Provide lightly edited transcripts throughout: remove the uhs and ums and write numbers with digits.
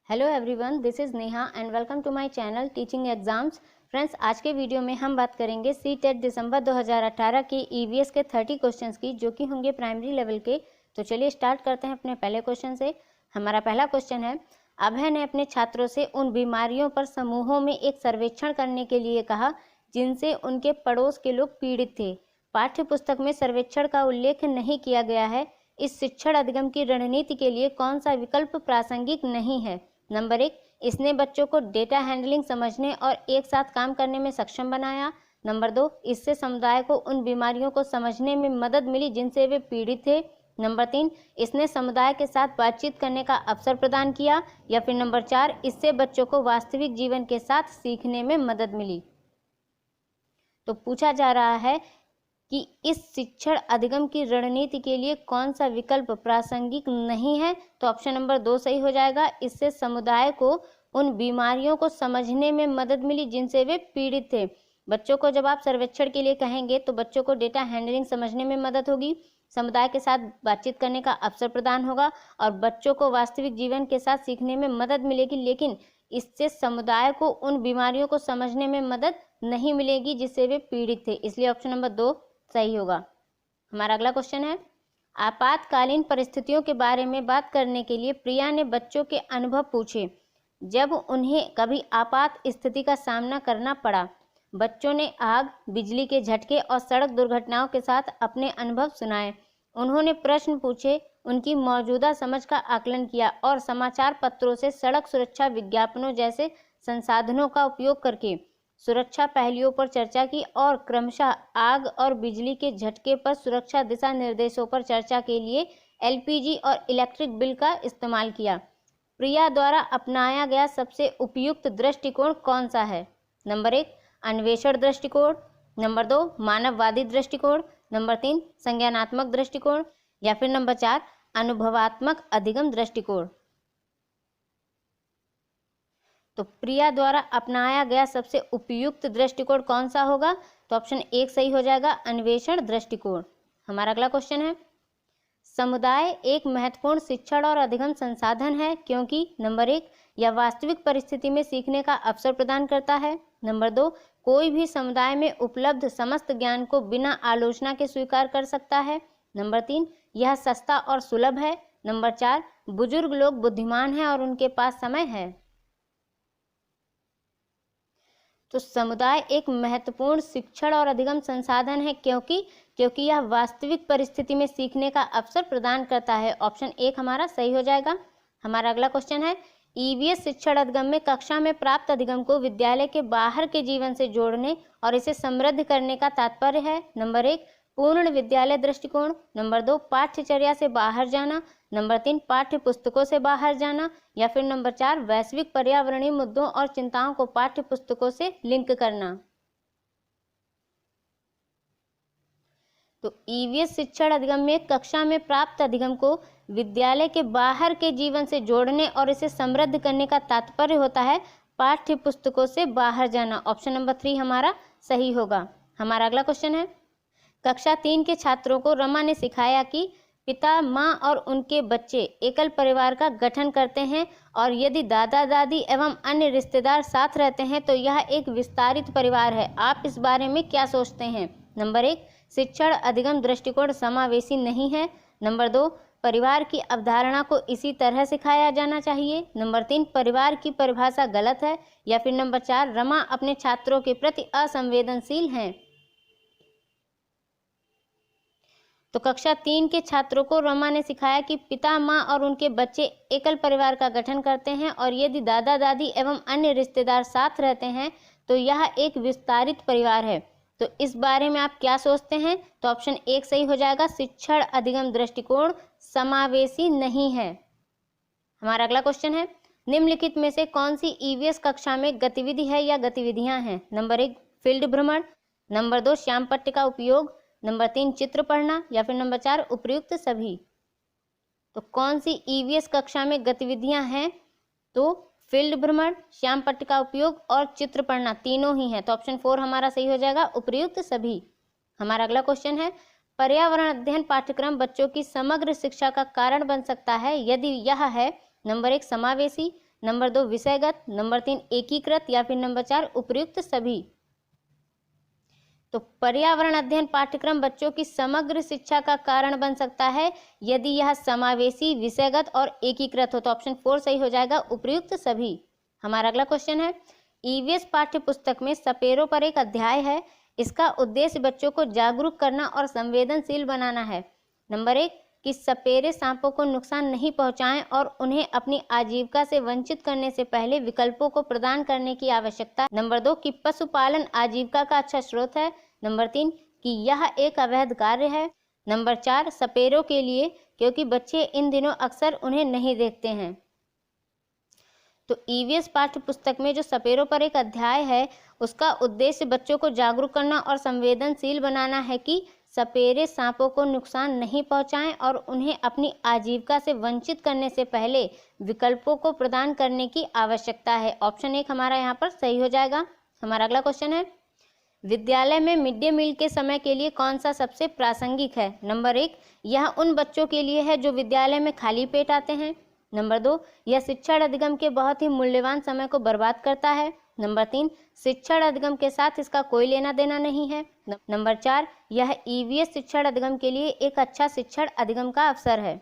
Hello everyone, this is Neha and welcome to my channel teaching exams. Friends, आज के video में हम बात करेंगे सीटेट दिसंबर 2018 के ईवीएस के 30 क्वेश्चंस की, जो कि होंगे प्राइमरी लेवल के। तो चलिए स्टार्ट करते हैं अपने पहले क्वेश्चन से। हमारा पहला क्वेश्चन है, अभय ने अपने छात्रों से उन बीमारियों पर समूहों में एक सर्वेक्षण करने के लिए कहा जिनसे उनके पड़ोस के लोग पीड़ित थे। पाठ्य पुस्तक में सर्वेक्षण का उल्लेख नहीं किया गया है। इस शिक्षण अधिगम की रणनीति के लिए कौन सा विकल्प प्रासंगिक नहीं है? नंबर 1, इसने बच्चों को डेटा हैंडलिंग समझने और एक साथ काम करने में सक्षम बनाया। नंबर 2, इससे समुदाय को उन बीमारियों को समझने में मदद मिली जिनसे वे पीड़ित थे। नंबर 3, इसने समुदाय के साथ बातचीत करने का अवसर प्रदान किया। या फिर नंबर 4, इससे बच्चों को वास्तविक जीवन के साथ सीखने में मदद मिली। तो पूछा जा रहा है कि इस शिक्षण अधिगम की रणनीति के लिए कौन सा विकल्प प्रासंगिक नहीं है? तो ऑप्शन नंबर 2 सही हो जाएगा। इससे समुदाय को उन बीमारियों को समझने में मदद मिली जिनसे वे पीड़ित थे। बच्चों को जब आप सर्वेक्षण के लिए कहेंगे तो बच्चों को डेटा हैंडलिंग समझने में मदद होगी, समुदाय के साथ बातचीत करने का अवसर प्रदान होगा और बच्चों को वास्तविक जीवन के साथ सीखने में मदद मिलेगी। लेकिन इससे समुदाय को उन बीमारियों को समझने में मदद नहीं मिलेगी जिससे वे पीड़ित थे। इसलिए ऑप्शन नंबर 2 सही होगा। हमारा अगला क्वेश्चन है, आपातकालीन परिस्थितियों के बारे में बात करने के लिए प्रिया ने बच्चों के अनुभव पूछे जब उन्हें कभी आपात स्थिति का सामना करना पड़ा। बच्चों ने आग, बिजली के झटके और सड़क दुर्घटनाओं के साथ अपने अनुभव सुनाए। उन्होंने प्रश्न पूछे, उनकी मौजूदा समझ का आकलन किया और समाचार पत्रों से सड़क सुरक्षा विज्ञापनों जैसे संसाधनों का उपयोग करके सुरक्षा पहलुओं पर चर्चा की और क्रमशः आग और बिजली के झटके पर सुरक्षा दिशा निर्देशों पर चर्चा के लिए एलपीजी और इलेक्ट्रिक बिल का इस्तेमाल किया। प्रिया द्वारा अपनाया गया सबसे उपयुक्त दृष्टिकोण कौन सा है? नंबर 1, अन्वेषण दृष्टिकोण। नंबर 2, मानववादी दृष्टिकोण। नंबर 3, संज्ञानात्मक दृष्टिकोण। या फिर नंबर 4, अनुभवात्मक अधिगम दृष्टिकोण। तो प्रिया द्वारा अपनाया गया सबसे उपयुक्त दृष्टिकोण कौन सा होगा? तो ऑप्शन 1 सही हो जाएगा, अन्वेषण दृष्टिकोण। हमारा अगला क्वेश्चन है, समुदाय एक महत्वपूर्ण शिक्षण और अधिगम संसाधन है क्योंकि नंबर 1, यह वास्तविक परिस्थिति में सीखने का अवसर प्रदान करता है। नंबर 2, कोई भी समुदाय में उपलब्ध समस्त ज्ञान को बिना आलोचना के स्वीकार कर सकता है। नंबर 3, यह सस्ता और सुलभ है। नंबर 4, बुजुर्ग लोग बुद्धिमान हैं और उनके पास समय है। तो समुदाय एक महत्वपूर्ण शिक्षण और अधिगम संसाधन है क्योंकि यह वास्तविक परिस्थिति में सीखने का अवसर प्रदान करता है। ऑप्शन 1 हमारा सही हो जाएगा। हमारा अगला क्वेश्चन है, ईवीएस शिक्षण अधिगम में कक्षा में प्राप्त अधिगम को विद्यालय के बाहर के जीवन से जोड़ने और इसे समृद्ध करने का तात्पर्य है। नंबर 1, पूर्ण विद्यालय दृष्टिकोण। नंबर 2, पाठ्यचर्या से बाहर जाना। नंबर 3, पाठ्य पुस्तकों से बाहर जाना। या फिर नंबर 4, वैश्विक पर्यावरणीय मुद्दों और चिंताओं को पाठ्य पुस्तकों से लिंक करना। तो ईवीएस शिक्षण अधिगम में कक्षा में प्राप्त अधिगम को विद्यालय के बाहर के जीवन से जोड़ने और इसे समृद्ध करने का तात्पर्य होता है पाठ्य पुस्तकों से बाहर जाना। ऑप्शन नंबर 3 हमारा सही होगा। हमारा अगला क्वेश्चन है, कक्षा 3 के छात्रों को रमा ने सिखाया कि पिता, माँ और उनके बच्चे एकल परिवार का गठन करते हैं और यदि दादा दादी एवं अन्य रिश्तेदार साथ रहते हैं तो यह एक विस्तारित परिवार है। आप इस बारे में क्या सोचते हैं? नंबर 1, शिक्षण अधिगम दृष्टिकोण समावेशी नहीं है। नंबर 2, परिवार की अवधारणा को इसी तरह सिखाया जाना चाहिए। नंबर 3, परिवार की परिभाषा गलत है। या फिर नंबर 4, रमा अपने छात्रों के प्रति असंवेदनशील हैं। तो कक्षा 3 के छात्रों को रमा ने सिखाया कि पिता, माँ और उनके बच्चे एकल परिवार का गठन करते हैं और यदि दादा दादी एवं अन्य रिश्तेदार साथ रहते हैं तो यह एक विस्तारित परिवार है। तो इस बारे में आप क्या सोचते हैं? तो ऑप्शन 1 सही हो जाएगा, शिक्षण अधिगम दृष्टिकोण समावेशी नहीं है। हमारा अगला क्वेश्चन है, निम्नलिखित में से कौन सी ईवीएस कक्षा में गतिविधि है या गतिविधियां हैं? नंबर 1, फील्ड भ्रमण। नंबर 2, श्याम पट्ट का उपयोग। नंबर 3, चित्र पढ़ना। या फिर नंबर 4, उपयुक्त सभी। तो कौन सी ईवीएस कक्षा में गतिविधियां हैं? तो फील्ड भ्रमण, श्याम पट्ट का उपयोग और चित्र पढ़ना तीनों ही हैं। तो ऑप्शन 4 हमारा सही हो जाएगा, उपयुक्त सभी। हमारा अगला क्वेश्चन है, पर्यावरण अध्ययन पाठ्यक्रम बच्चों की समग्र शिक्षा का कारण बन सकता है यदि यह है नंबर 1 समावेशी, नंबर 2 विषयगत, नंबर 3 एकीकृत या फिर नंबर 4 उपर्युक्त सभी। तो पर्यावरण अध्ययन पाठ्यक्रम बच्चों की समग्र शिक्षा का कारण बन सकता है यदि यह समावेशी, विषयगत और एकीकृत हो। तो ऑप्शन 4 सही हो जाएगा, उपर्युक्त सभी। हमारा अगला क्वेश्चन है, ईवीएस पाठ्य पुस्तक में सपेरों पर एक अध्याय है। इसका उद्देश्य बच्चों को जागरूक करना और संवेदनशील बनाना है। नंबर 1 कि सपेरे सांपों को नुकसान नहीं पहुंचाएं और उन्हें अपनी आजीविका से वंचित करने से पहले विकल्पों को प्रदान करने की आवश्यकता। नंबर 2 कि पशुपालन आजीविका का अच्छा स्रोत है। नंबर 3 कि यह एक अवैध कार्य है। नंबर 4 सपेरों के लिए क्योंकि बच्चे इन दिनों अक्सर उन्हें नहीं देखते हैं। तो ईवीएस पाठ्य पुस्तक में जो सपेरों पर एक अध्याय है उसका उद्देश्य बच्चों को जागरूक करना और संवेदनशील बनाना है कि सपेरे सांपों को नुकसान नहीं पहुंचाएं और उन्हें अपनी आजीविका से वंचित करने से पहले विकल्पों को प्रदान करने की आवश्यकता है। ऑप्शन 1 हमारा यहाँ पर सही हो जाएगा। हमारा अगला क्वेश्चन है, विद्यालय में मिड डे मील के समय के लिए कौन सा सबसे प्रासंगिक है। नंबर 1 यह उन बच्चों के लिए है जो विद्यालय में खाली पेट आते हैं। नंबर 2 यह शिक्षण अधिगम के बहुत ही मूल्यवान समय को बर्बाद करता है। नंबर 3 शिक्षण अधिगम के साथ इसका कोई लेना देना नहीं है। नंबर 4 यह ईवीएस शिक्षण अधिगम के लिए एक अच्छा शिक्षण अधिगम का अवसर है।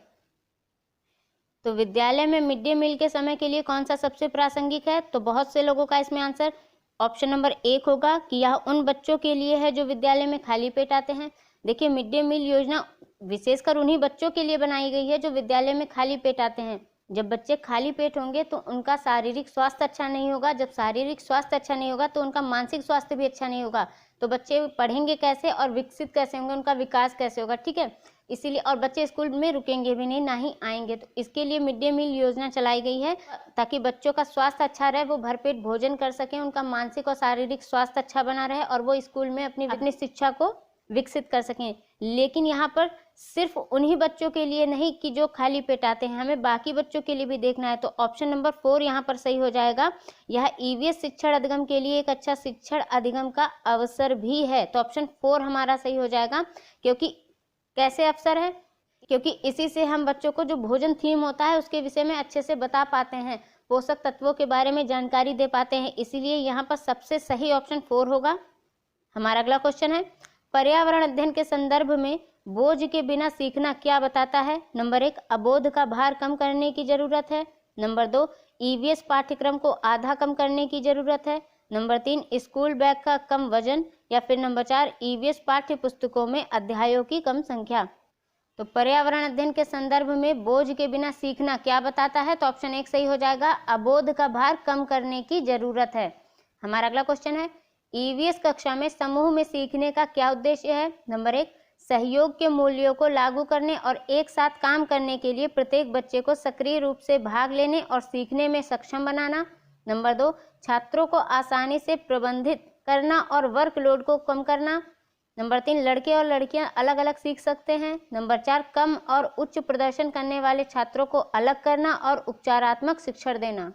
तो विद्यालय में मिड डे मील के समय के लिए कौन सा सबसे प्रासंगिक है, तो बहुत से लोगों का इसमें आंसर ऑप्शन नंबर 1 होगा कि यह उन बच्चों के लिए है जो विद्यालय में खाली पेट आते हैं। देखिए, मिड डे मील योजना विशेषकर उन्हीं बच्चों के लिए बनाई गई है जो विद्यालय में खाली पेट आते हैं। जब बच्चे खाली पेट होंगे तो उनका शारीरिक स्वास्थ्य अच्छा नहीं होगा। जब शारीरिक स्वास्थ्य अच्छा नहीं होगा तो उनका मानसिक स्वास्थ्य भी अच्छा नहीं होगा। तो बच्चे पढ़ेंगे कैसे और विकसित कैसे होंगे, उनका विकास कैसे होगा, ठीक है। इसीलिए और बच्चे स्कूल में रुकेंगे भी नहीं, ना ही आएंगे। तो इसके लिए मिड डे मील योजना चलाई गई है ताकि बच्चों का स्वास्थ्य अच्छा रहे, वो भरपेट भोजन कर सकें, उनका मानसिक और शारीरिक स्वास्थ्य अच्छा बना रहे और वो स्कूल में अपनी शिक्षा को विकसित कर सकें। लेकिन यहाँ पर सिर्फ उन्हीं बच्चों के लिए नहीं कि जो खाली पेट आते हैं, हमें बाकी बच्चों के लिए भी देखना है। तो ऑप्शन नंबर 4 यहाँ पर सही हो जाएगा। यह ईवीएस शिक्षण अधिगम के लिए एक अच्छा शिक्षण अधिगम का अवसर भी है। तो ऑप्शन 4 हमारा सही हो जाएगा। क्योंकि कैसे अवसर है, क्योंकि इसी से हम बच्चों को जो भोजन थीम होता है उसके विषय में अच्छे से बता पाते हैं, पोषक तत्वों के बारे में जानकारी दे पाते हैं। इसीलिए यहाँ पर सबसे सही ऑप्शन 4 होगा। हमारा अगला क्वेश्चन है, पर्यावरण अध्ययन के संदर्भ में बोझ के बिना सीखना क्या बताता है। नंबर 1 अबोध का भार कम करने की जरूरत है। नंबर 2 ईवीएस पाठ्यक्रम को आधा कम करने की जरूरत है। नंबर 3 स्कूल बैग का कम वजन, या फिर नंबर 4 ईवीएस पाठ्य पुस्तकों में अध्यायों की कम संख्या। तो पर्यावरण अध्ययन के संदर्भ में बोझ के बिना सीखना क्या बताता है, तो ऑप्शन 1 सही हो जाएगा, अबोध का भार कम करने की जरूरत है। हमारा अगला क्वेश्चन है, ईवीएस कक्षा में समूह में सीखने का क्या उद्देश्य है। नंबर 1 सहयोग के मूल्यों को लागू करने और एक साथ काम करने के लिए प्रत्येक बच्चे को सक्रिय रूप से भाग लेने और सीखने में सक्षम बनाना। नंबर 2 छात्रों को आसानी से प्रबंधित करना और वर्कलोड को कम करना। नंबर 3 लड़के और लड़कियां अलग अलग सीख सकते हैं। नंबर 4 कम और उच्च प्रदर्शन करने वाले छात्रों को अलग करना और उपचारात्मक शिक्षण देना।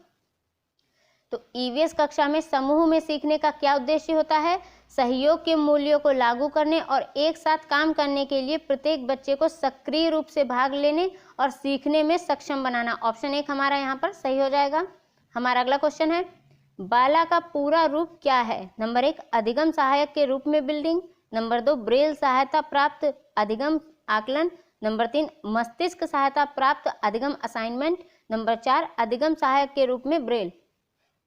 तो ईवीएस कक्षा में समूह में सीखने का क्या उद्देश्य होता है, सहयोग के मूल्यों को लागू करने और एक साथ काम करने के लिए प्रत्येक बच्चे को सक्रिय रूप से भाग लेने और सीखने में सक्षम बनाना। ऑप्शन 1 हमारा यहाँ पर सही हो जाएगा। हमारा अगला क्वेश्चन है, बाला का पूरा रूप क्या है। नंबर 1 अधिगम सहायक के रूप में बिल्डिंग। नंबर 2 ब्रेल सहायता प्राप्त अधिगम आकलन। नंबर 3 मस्तिष्क सहायता प्राप्त अधिगम असाइनमेंट। नंबर 4 अधिगम सहायक के रूप में ब्रेल।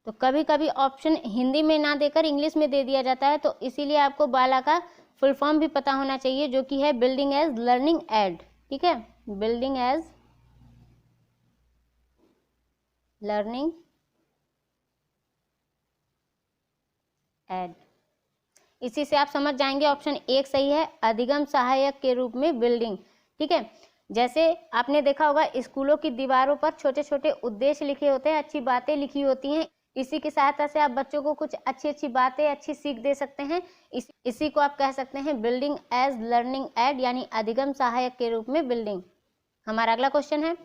तो कभी कभी ऑप्शन हिंदी में ना देकर इंग्लिश में दे दिया जाता है, तो इसीलिए आपको बाला का फुल फॉर्म भी पता होना चाहिए, जो कि है बिल्डिंग एज लर्निंग एड। ठीक है, बिल्डिंग एज लर्निंग एड। इसी से आप समझ जाएंगे ऑप्शन 1 सही है, अधिगम सहायक के रूप में बिल्डिंग। ठीक है, जैसे आपने देखा होगा स्कूलों की दीवारों पर छोटे छोटे उद्देश्य लिखे होते हैं, अच्छी बातें लिखी होती हैं। इसी की सहायता से आप बच्चों को कुछ अच्छी अच्छी बातें, अच्छी सीख दे सकते हैं। इसी को आप कह सकते हैं बिल्डिंग एज लर्निंग एड, यानी अधिगम सहायक के रूप में बिल्डिंग। हमारा अगला क्वेश्चन है,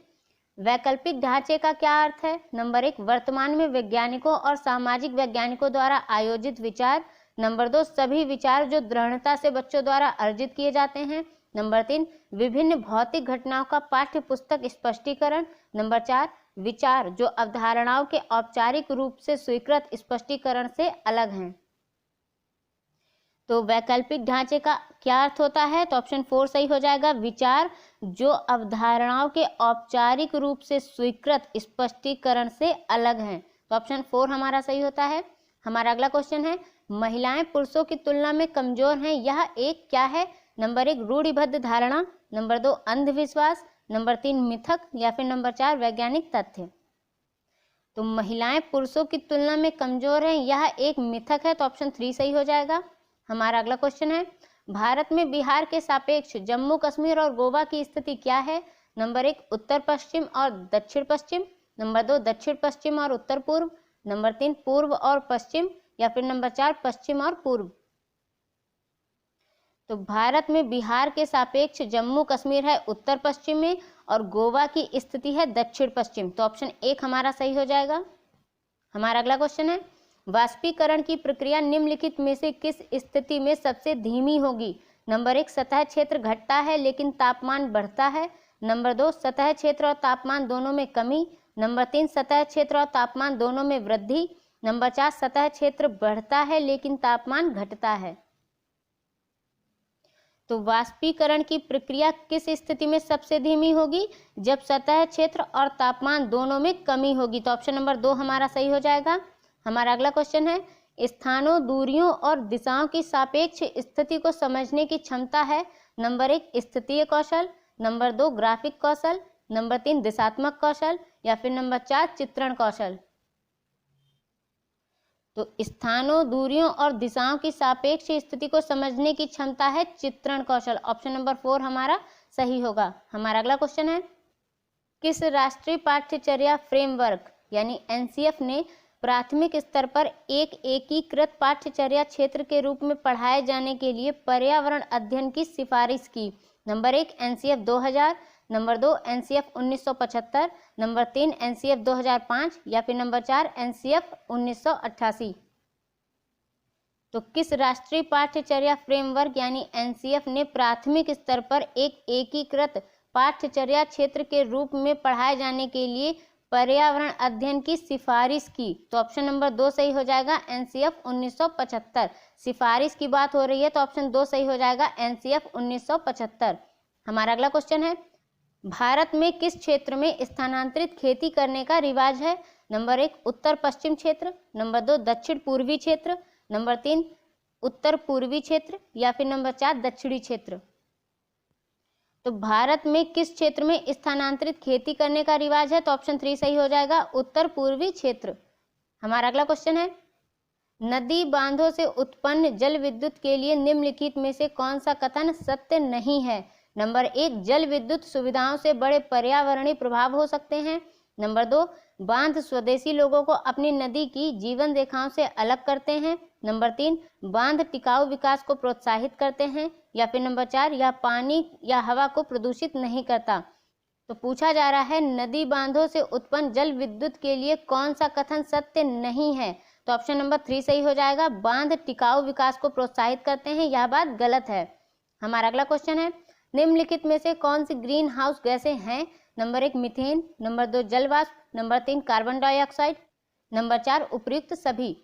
वैकल्पिक ढांचे का क्या अर्थ है। नंबर 1 वर्तमान में वैज्ञानिकों और सामाजिक वैज्ञानिकों द्वारा आयोजित विचार। नंबर 2 सभी विचार जो दृढ़ता से बच्चों द्वारा अर्जित किए जाते हैं। नंबर 3 विभिन्न भौतिक घटनाओं का पाठ्य पुस्तक स्पष्टीकरण। नंबर 4 विचार जो अवधारणाओं के औपचारिक रूप से स्वीकृत स्पष्टीकरण से अलग हैं। तो वैकल्पिक ढांचे का क्या अर्थ होता है? तो ऑप्शन 4 सही हो जाएगा, विचार जो अवधारणाओं के औपचारिक रूप से स्वीकृत स्पष्टीकरण से अलग हैं। तो ऑप्शन 4 हमारा सही होता है। हमारा अगला क्वेश्चन है, महिलाएं पुरुषों की तुलना में कमजोर हैं, यह एक क्या है? नंबर 1 रूढ़िबद्ध धारणा, नंबर 2 अंधविश्वास, नंबर 3 मिथक या फिर नंबर 4 वैज्ञानिक तथ्य। तो महिलाएं पुरुषों की तुलना में कमजोर हैं, यह एक मिथक है। तो ऑप्शन 3 सही हो जाएगा। हमारा अगला क्वेश्चन है, भारत में बिहार के सापेक्ष जम्मू कश्मीर और गोवा की स्थिति क्या है? नंबर 1 उत्तर पश्चिम और दक्षिण पश्चिम, नंबर 2 दक्षिण पश्चिम और उत्तर पूर्व, नंबर 3 पूर्व और पश्चिम या फिर नंबर 4 पश्चिम और पूर्व। तो भारत में बिहार के सापेक्ष जम्मू कश्मीर है उत्तर पश्चिम में और गोवा की स्थिति है दक्षिण पश्चिम। तो ऑप्शन 1 हमारा सही हो जाएगा। हमारा अगला क्वेश्चन है, वाष्पीकरण की प्रक्रिया निम्नलिखित में से किस स्थिति में सबसे धीमी होगी? नंबर 1 सतह क्षेत्र घटता है लेकिन तापमान बढ़ता है, नंबर 2 सतह क्षेत्र और तापमान दोनों में कमी, नंबर 3 सतह क्षेत्र और तापमान दोनों में वृद्धि, नंबर 4 सतह क्षेत्र बढ़ता है लेकिन तापमान घटता है। तो वाष्पीकरण की प्रक्रिया किस स्थिति में सबसे धीमी होगी? जब सतह क्षेत्र और तापमान दोनों में कमी होगी। तो ऑप्शन नंबर 2 हमारा सही हो जाएगा। हमारा अगला क्वेश्चन है, स्थानों, दूरियों और दिशाओं की सापेक्ष स्थिति को समझने की क्षमता है। नंबर 1 स्थितीय कौशल, नंबर 2 ग्राफिक कौशल, नंबर 3 दिशात्मक कौशल या फिर नंबर 4 चित्रण कौशल। तो स्थानों, दूरियों और दिशाओं की सापेक्ष स्थिति को समझने की क्षमता है चित्रण कौशल। ऑप्शन नंबर 4 हमारा सही होगा। हमारा अगला क्वेश्चन है, किस राष्ट्रीय पाठ्यचर्या फ्रेमवर्क यानी एनसीएफ ने प्राथमिक स्तर पर एक एकीकृत पाठ्यचर्या क्षेत्र के रूप में पढ़ाए जाने के लिए पर्यावरण अध्ययन की सिफारिश की? Number 1 NCF 2000, number 2 NCF 1975, number 3 NCF 2005 या फिर नंबर 4 एनसीएफ 1988। तो किस राष्ट्रीय पाठ्यचर्या फ्रेमवर्क यानी एनसीएफ ने प्राथमिक स्तर पर एक एकीकृत पाठ्यचर्या क्षेत्र के रूप में पढ़ाए जाने के लिए पर्यावरण अध्ययन की सिफारिश की? तो ऑप्शन नंबर 2 सही हो जाएगा, एनसीएफ 1975। सिफारिश की बात हो रही है तो ऑप्शन 2 सही हो जाएगा, एनसीएफ 1975। हमारा अगला क्वेश्चन है, भारत में किस क्षेत्र में स्थानांतरित खेती करने का रिवाज है? नंबर 1 उत्तर पश्चिम क्षेत्र, नंबर 2 दक्षिण पूर्वी क्षेत्र, नंबर 3 उत्तर पूर्वी क्षेत्र या फिर नंबर 4 दक्षिणी क्षेत्र। तो भारत में किस क्षेत्र में स्थानांतरित खेती करने का रिवाज है? तो ऑप्शन 3 सही हो जाएगा, उत्तर पूर्वी क्षेत्र। हमारा अगला क्वेश्चन है, नदी बांधों से उत्पन्न जल विद्युत के लिए निम्नलिखित में से कौन सा कथन सत्य नहीं है? नंबर 1 जल विद्युत सुविधाओं से बड़े पर्यावरणीय प्रभाव हो सकते हैं, नंबर 2 बांध स्वदेशी लोगों को अपनी नदी की जीवन रेखाओं से अलग करते हैं, नंबर 3 बांध टिकाऊ विकास को प्रोत्साहित करते हैं या फिर नंबर 4 यह पानी या हवा को प्रदूषित नहीं करता। तो पूछा जा रहा है नदी बांधों से उत्पन्न जल विद्युत के लिए कौन सा कथन सत्य नहीं है? तो ऑप्शन नंबर 3 सही हो जाएगा, बांध टिकाऊ विकास को प्रोत्साहित करते हैं, यह बात गलत है। हमारा अगला क्वेश्चन है, निम्नलिखित में से कौन सी ग्रीन हाउस गैसें हैं? नंबर 1 मीथेन, नंबर 2 जल वाष्प, नंबर 3 कार्बन डाइऑक्साइड, नंबर 4 उपयुक्त सभी।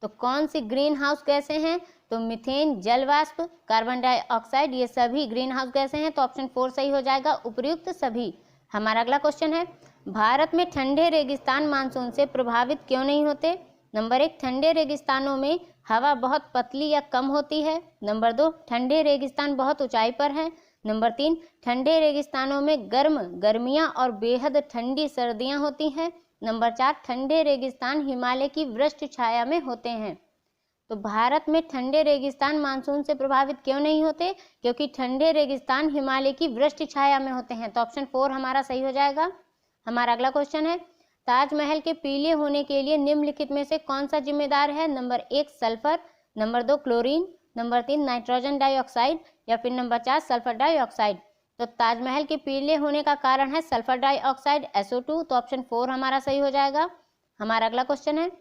तो कौन सी ग्रीन हाउस गैसें हैं? तो मीथेन, जल वाष्प, कार्बन डाइऑक्साइड ये सभी ग्रीन हाउस गैसें हैं। तो ऑप्शन 4 सही हो जाएगा, उपयुक्त सभी। हमारा अगला क्वेश्चन है, भारत में ठंडे रेगिस्तान मानसून से प्रभावित क्यों नहीं होते? नंबर 1 ठंडे रेगिस्तानों में हवा बहुत पतली या कम होती है, नंबर 2 ठंडे रेगिस्तान बहुत ऊंचाई पर है, नंबर 3 ठंडे रेगिस्तानों में गर्मियां और बेहद ठंडी सर्दियां होती हैं, नंबर 4 ठंडे रेगिस्तान हिमालय की वृष्टि छाया में होते हैं। तो भारत में ठंडे रेगिस्तान मानसून से प्रभावित क्यों नहीं होते? क्योंकि ठंडे रेगिस्तान हिमालय की वृष्टि छाया में होते हैं। तो ऑप्शन 4 हमारा सही हो जाएगा। हमारा अगला क्वेश्चन है, ताजमहल के पीले होने के लिए निम्नलिखित में से कौन सा जिम्मेदार है? Number 1 sulphur, number 2 chlorine, number 3 nitrogen dioxide या फिर नंबर 4 सल्फर डाइऑक्साइड। तो ताजमहल के पीले होने का कारण है सल्फर डाइऑक्साइड SO2। तो ऑप्शन 4 हमारा सही हो जाएगा। हमारा अगला क्वेश्चन है,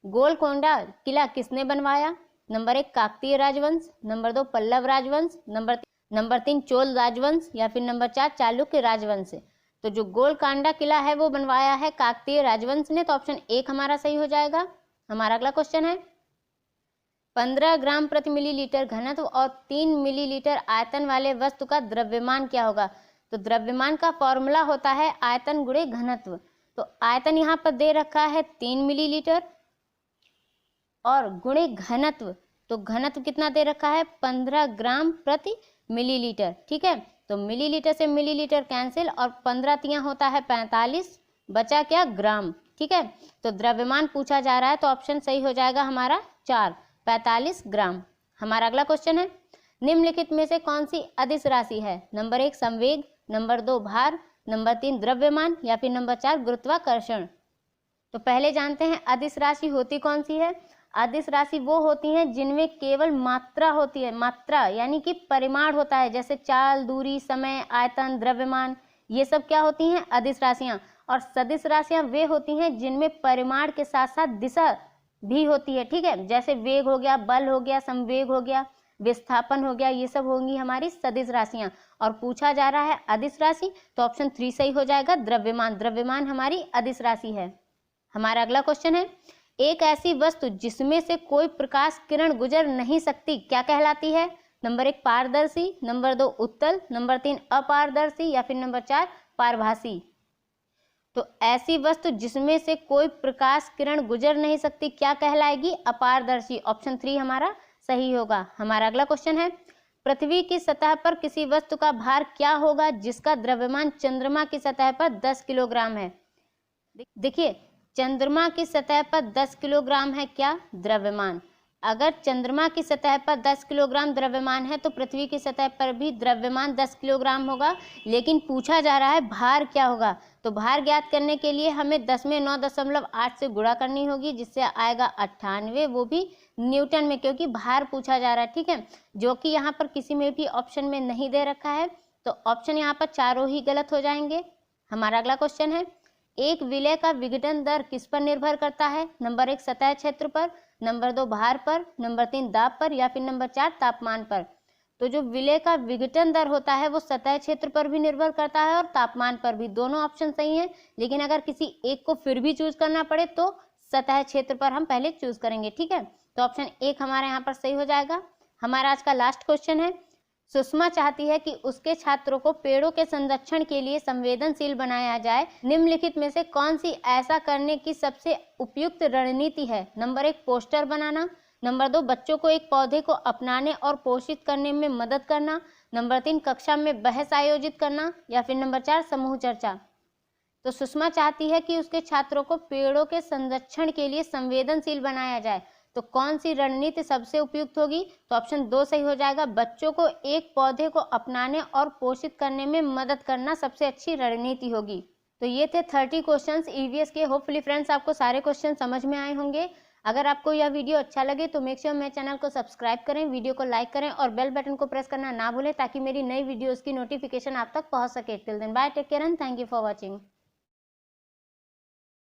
गोलकोंडा किला किसने बनवाया? नंबर 1 काकतीय राजवंश, नंबर 2 पल्लव राजवंश, नंबर 3 चोल राजवंश या फिर नंबर 4 चालुक्य राजवंश। तो जो गोलकांडा किला है वो बनवाया है काकतीय राजवंश ने, तो ऑप्शन 1 हमारा सही हो जाएगा। हमारा अगला क्वेश्चन है 15 ग्राम प्रति मिलीलीटर घनत्व और 3 मिलीलीटर आयतन वाले वस्तु का द्रव्यमान क्या होगा। तो द्रव्यमान का फॉर्मूला होता है आयतन गुणे घनत्व। तो आयतन यहाँ पर दे रखा है 3 मिलीलीटर और गुणे घनत्व, तो घनत्व कितना दे रखा है 15 ग्राम प्रति मिलीलीटर। ठीक है, तो मिलीलीटर से मिलीलीटर कैंसिल और 15 तियां होता है 45, बचा क्या ग्राम। ठीक है, तो द्रव्यमान पूछा जा रहा है तो ऑप्शन सही हो जाएगा हमारा 4, 45 ग्राम। हमारा अगला क्वेश्चन है निम्नलिखित में से कौन सी अदिश राशि है। नंबर 1 संवेग, नंबर 2 भार, नंबर 3 द्रव्यमान या फिर नंबर 4 गुरुत्वाकर्षण। तो पहले जानते हैं अदिश राशि होती कौन सी है। अदिश राशि वो होती हैं जिनमें केवल मात्रा होती है, मात्रा यानी कि परिमाण होता है, जैसे चाल, दूरी, समय, आयतन, द्रव्यमान, ये सब क्या होती हैं अदिश राशियां। और सदिश राशियां वे होती हैं जिनमें परिमाण के साथ साथ दिशा भी होती है। ठीक है, जैसे वेग हो गया, बल हो गया, संवेग हो गया, विस्थापन हो गया, ये सब होंगी हमारी सदिश राशियां। और पूछा जा रहा है अदिश राशि, तो ऑप्शन 3 सही हो जाएगा द्रव्यमान। द्रव्यमान हमारी अदिश राशि है। हमारा अगला क्वेश्चन है एक ऐसी वस्तु जिसमें से कोई प्रकाश किरण गुजर नहीं सकती क्या कहलाती है। नंबर 1 पारदर्शी, नंबर 2 उत्तल, नंबर 3 अपारदर्शी या फिर नंबर 4 पारभासी। तो ऐसी वस्तु जिसमें से कोई प्रकाश किरण गुजर नहीं सकती क्या कहलाएगी, अपारदर्शी। ऑप्शन 3 हमारा सही होगा। हमारा अगला क्वेश्चन है पृथ्वी की सतह पर किसी वस्तु का भार क्या होगा जिसका द्रव्यमान चंद्रमा की सतह पर 10 किलोग्राम है। देखिए चंद्रमा की सतह पर 10 किलोग्राम है क्या, द्रव्यमान। अगर चंद्रमा की सतह पर 10 किलोग्राम द्रव्यमान है तो पृथ्वी की सतह पर भी द्रव्यमान 10 किलोग्राम होगा, लेकिन पूछा जा रहा है भार क्या होगा। तो भार ज्ञात करने के लिए हमें 10 में 9.8 से गुणा करनी होगी, जिससे आएगा 98, वो भी न्यूटन में, क्योंकि भार पूछा जा रहा है। ठीक है, जो कि यहाँ पर किसी में भी ऑप्शन में नहीं दे रखा है, तो ऑप्शन यहाँ पर चारों ही गलत हो जाएंगे। हमारा अगला क्वेश्चन है एक विलय का विघटन दर किस पर निर्भर करता है। नंबर 1 सतह क्षेत्र पर, नंबर 2 भार पर, नंबर 3 दाब पर या फिर नंबर 4 तापमान पर। तो जो विलय का विघटन दर होता है वो सतह क्षेत्र पर भी निर्भर करता है और तापमान पर भी। दोनों ऑप्शन सही हैं, लेकिन अगर किसी एक को फिर भी चूज करना पड़े तो सतह क्षेत्र पर हम पहले चूज करेंगे। ठीक है, तो ऑप्शन 1 हमारे यहाँ पर सही हो जाएगा। हमारा आज का लास्ट क्वेश्चन है सुषमा चाहती है कि उसके छात्रों को पेड़ों के संरक्षण के लिए संवेदनशील बनाया जाए। निम्नलिखित में से कौन सी ऐसा करने की सबसे उपयुक्त रणनीति है। नंबर 1 पोस्टर बनाना, नंबर 2 बच्चों को एक पौधे को अपनाने और पोषित करने में मदद करना, नंबर 3 कक्षा में बहस आयोजित करना या फिर नंबर 4 समूह चर्चा। तो सुषमा चाहती है कि उसके छात्रों को पेड़ों के संरक्षण के लिए संवेदनशील बनाया जाए, तो कौन सी रणनीति सबसे उपयुक्त होगी। तो ऑप्शन 2 सही हो जाएगा, बच्चों को एक पौधे को अपनाने और पोषित करने में मदद करना सबसे अच्छी रणनीति होगी। तो ये थे 30 क्वेश्चंस ईवीएस के। होपफुली फ्रेंड्स आपको सारे क्वेश्चन समझ में आए होंगे। अगर आपको यह वीडियो अच्छा लगे तो मेक श्योर मेरे चैनल को सब्सक्राइब करें, वीडियो को लाइक करें और बेल बटन को प्रेस करना ना भूलें, ताकि मेरी नई वीडियोस की नोटिफिकेशन आप तक पहुंच सके। Till then bye, take care and thank you for watching.